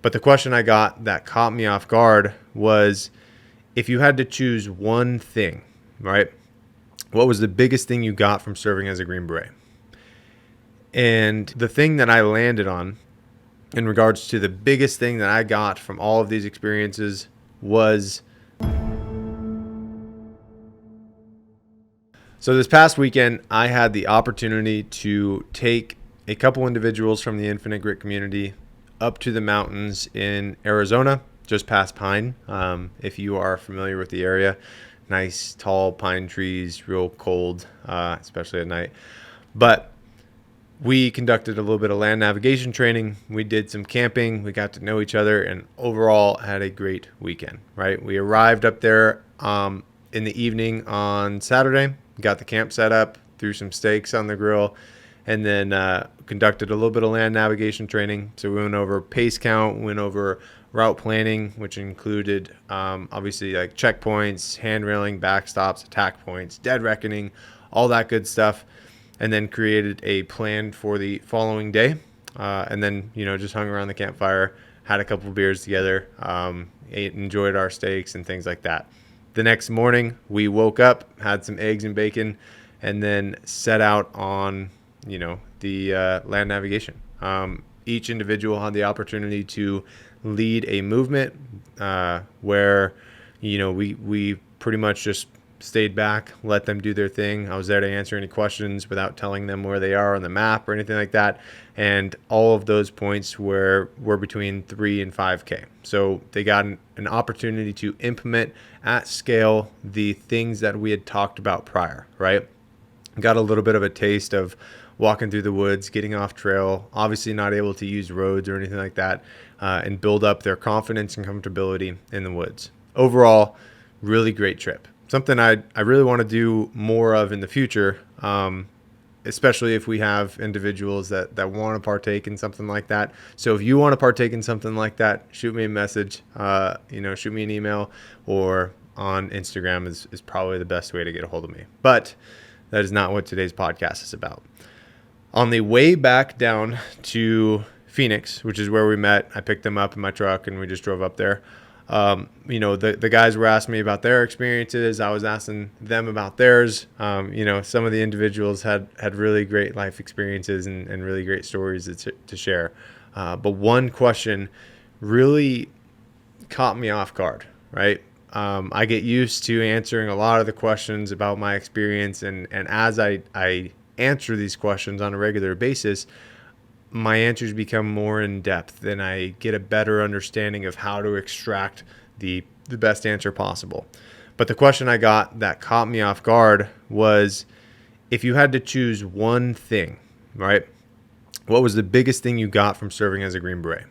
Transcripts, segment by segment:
But the question I got that caught me off guard was, if you had to choose one thing, right? What was the biggest thing you got from serving as a Green Beret? And the thing that I landed on in regards to the biggest thing that I got from all of these experiences was, so this past weekend, I had the opportunity to take a couple individuals from the Infinite Grit community up to the mountains in Arizona, just past Pine. If you are familiar with the area, nice tall pine trees, real cold, especially at night. But we conducted a little bit of land navigation training. We did some camping. We got to know each other, and overall had a great weekend, right? We arrived up there in the evening on Saturday, got the camp set up, threw some steaks on the grill, and then conducted a little bit of land navigation training. So we went over pace count, went over route planning, which included obviously like checkpoints, hand railing, backstops, attack points, dead reckoning, all that good stuff. And then created a plan for the following day. And then, just hung around the campfire, had a couple of beers together, enjoyed our steaks and things like that. The next morning, we woke up, had some eggs and bacon, and then set out on, the land navigation. Each individual had the opportunity to lead a movement where, we pretty much just stayed back, let them do their thing. I was there to answer any questions without telling them where they are on the map or anything like that. And all of those points were between 3 and 5K. So they got an opportunity to implement at scale the things that we had talked about prior, right? Got a little bit of a taste of walking through the woods, getting off trail, obviously not able to use roads or anything like that, and build up their confidence and comfortability in the woods. Overall, really great trip. Something I really want to do more of in the future, especially if we have individuals that want to partake in something like that. So if you want to partake in something like that, shoot me a message, shoot me an email, or on Instagram is probably the best way to get a hold of me. But that is not what today's podcast is about. On the way back down to Phoenix, which is where we met, I picked them up in my truck and we just drove up there. The guys were asking me about their experiences. I was asking them about theirs. Some of the individuals had really great life experiences and really great stories to share. But one question really caught me off guard, right? I get used to answering a lot of the questions about my experience. And as I answer these questions on a regular basis, my answers become more in depth and I get a better understanding of how to extract the best answer possible. But the question I got that caught me off guard was, if you had to choose one thing, right? What was the biggest thing you got from serving as a Green Beret?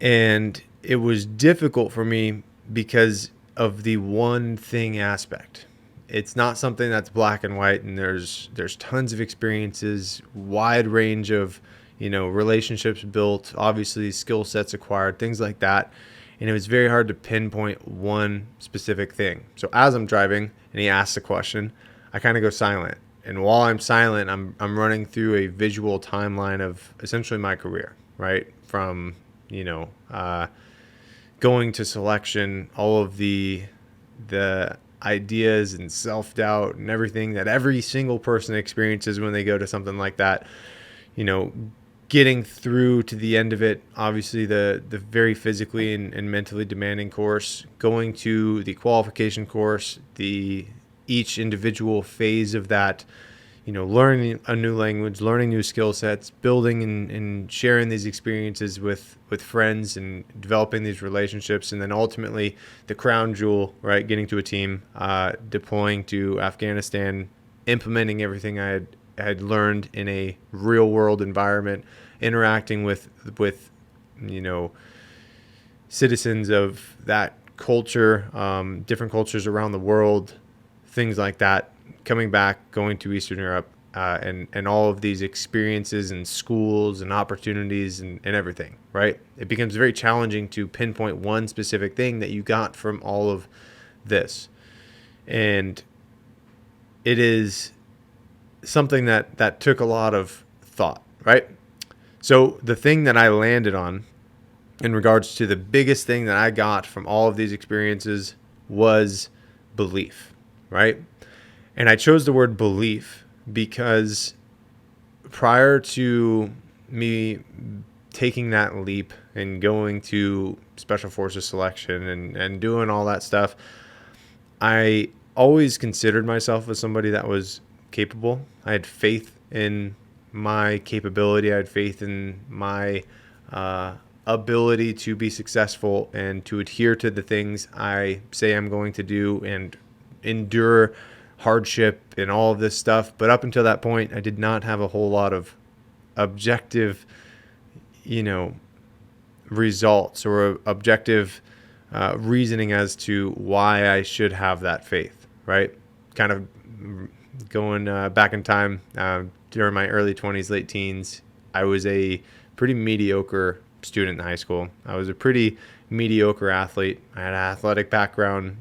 And it was difficult for me because of the one thing aspect. It's not something that's black and white, and there's tons of experiences, wide range of, relationships built, obviously skill sets acquired, things like that. And it was very hard to pinpoint one specific thing. So as I'm driving and he asks a question, I kind of go silent. And while I'm silent, I'm running through a visual timeline of essentially my career, right? From, going to selection, all of the ideas and self-doubt and everything that every single person experiences when they go to something like that, getting through to the end of it, obviously the very physically and mentally demanding course, going to the qualification course, each individual phase of that, learning a new language, learning new skill sets, building and sharing these experiences with friends and developing these relationships. And then ultimately the crown jewel, right? Getting to a team, deploying to Afghanistan, implementing everything I had learned in a real world environment, interacting with citizens of that culture, different cultures around the world, things like that. Coming back, going to Eastern Europe, and all of these experiences and schools and opportunities and everything, right? It becomes very challenging to pinpoint one specific thing that you got from all of this. And it is something that took a lot of thought, right? So the thing that I landed on in regards to the biggest thing that I got from all of these experiences was belief, right? And I chose the word belief because prior to me taking that leap and going to Special Forces selection and doing all that stuff, I always considered myself as somebody that was capable. I had faith in my capability. I had faith in my ability to be successful and to adhere to the things I say I'm going to do and endure hardship and all of this stuff. But up until that point, I did not have a whole lot of objective, results or objective reasoning as to why I should have that faith, right? Kind of going back in time during my early 20s, late teens, I was a pretty mediocre student in high school. I was a pretty mediocre athlete. I had an athletic background,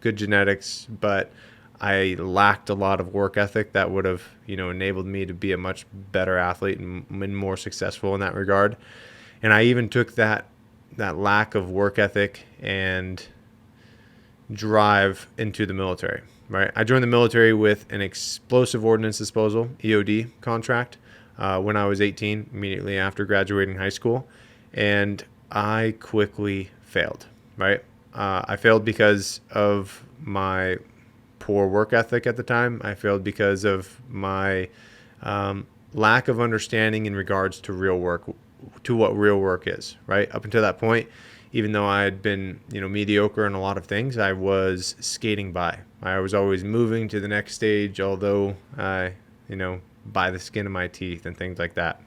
good genetics, but I lacked a lot of work ethic that would have, enabled me to be a much better athlete and more successful in that regard. And I even took that lack of work ethic and drive into the military, right? I joined the military with an explosive ordnance disposal, EOD contract, when I was 18, immediately after graduating high school. And I quickly failed, right? I failed because of my poor work ethic at the time. I failed because of my lack of understanding in regards to real work, to what real work is, right? Up until that point, even though I had been, mediocre in a lot of things, I was skating by. I was always moving to the next stage, although, by the skin of my teeth and things like that.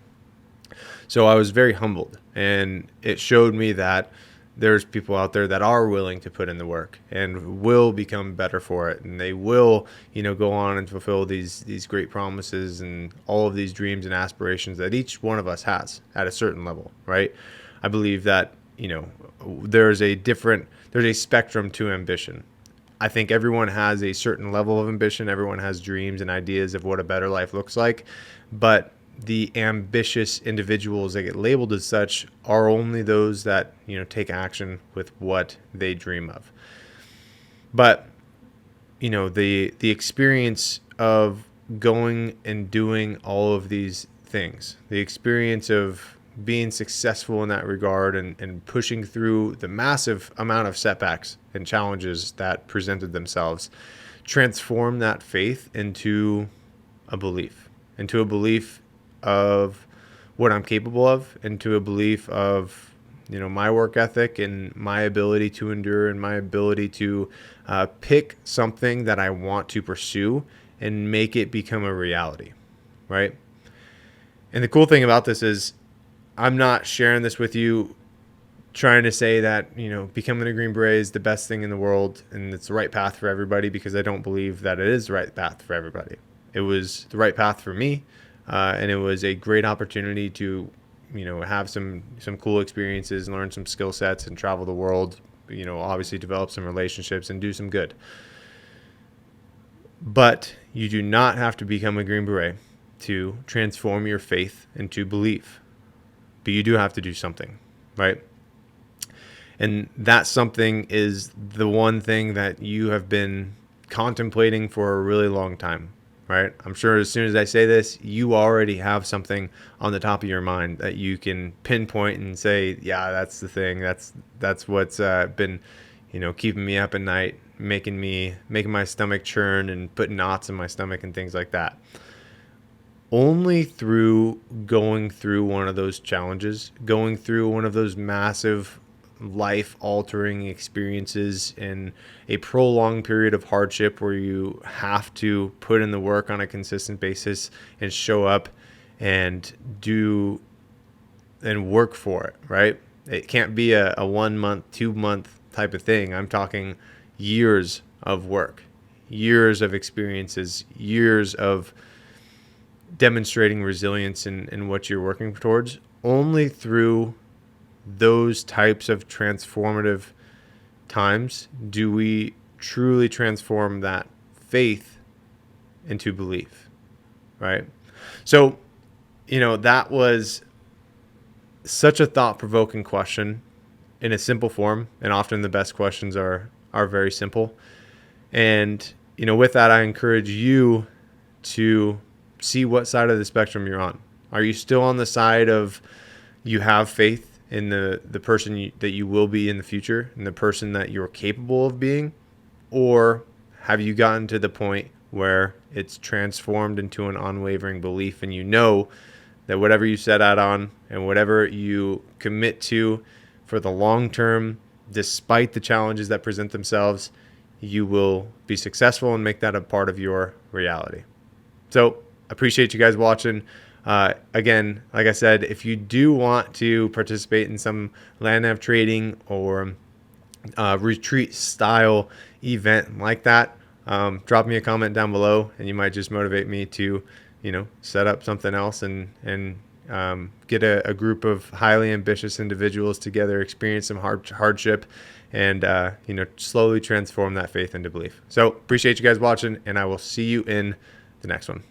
So I was very humbled, and it showed me that there's people out there that are willing to put in the work and will become better for it, and they will, go on and fulfill these great promises and all of these dreams and aspirations that each one of us has at a certain level, right? I believe that, there's a spectrum to ambition. I think everyone has a certain level of ambition. Everyone has dreams and ideas of what a better life looks like, but the ambitious individuals that get labeled as such are only those that, take action with what they dream of. But, the experience of going and doing all of these things, the experience of being successful in that regard and pushing through the massive amount of setbacks and challenges that presented themselves, transformed that faith into a belief of what I'm capable of, into a belief of, my work ethic and my ability to endure and my ability to pick something that I want to pursue and make it become a reality, right? And the cool thing about this is I'm not sharing this with you trying to say that, becoming a Green Beret is the best thing in the world and it's the right path for everybody, because I don't believe that it is the right path for everybody. It was the right path for me. And it was a great opportunity to, have some cool experiences and learn some skill sets and travel the world, obviously develop some relationships and do some good. But you do not have to become a Green Beret to transform your faith into belief. But you do have to do something, right? And that something is the one thing that you have been contemplating for a really long time. Right? I'm sure as soon as I say this, you already have something on the top of your mind that you can pinpoint and say, yeah, that's the thing. That's what's been, keeping me up at night, making my stomach churn and putting knots in my stomach and things like that. Only through going through one of those challenges, going through one of those massive life-altering experiences in a prolonged period of hardship where you have to put in the work on a consistent basis and show up and do and work for it, right? It can't be a 1 month, 2 month type of thing. I'm talking years of work, years of experiences, years of demonstrating resilience in what you're working towards. Only through those types of transformative times do we truly transform that faith into belief, right? So, that was such a thought-provoking question in a simple form, and often the best questions are very simple. And with that, I encourage you to see what side of the spectrum you're on. Are you still on the side of you have faith in the person that you will be in the future and the person that you're capable of being? Or have you gotten to the point where it's transformed into an unwavering belief, and that whatever you set out on and whatever you commit to for the long term, despite the challenges that present themselves, you will be successful and make that a part of your reality? So appreciate you guys watching. Again, like I said, if you do want to participate in some land nav trading or retreat style event like that, drop me a comment down below, and you might just motivate me to set up something else and get a group of highly ambitious individuals together, experience some hardship, and slowly transform that faith into belief. So appreciate you guys watching, and I will see you in the next one.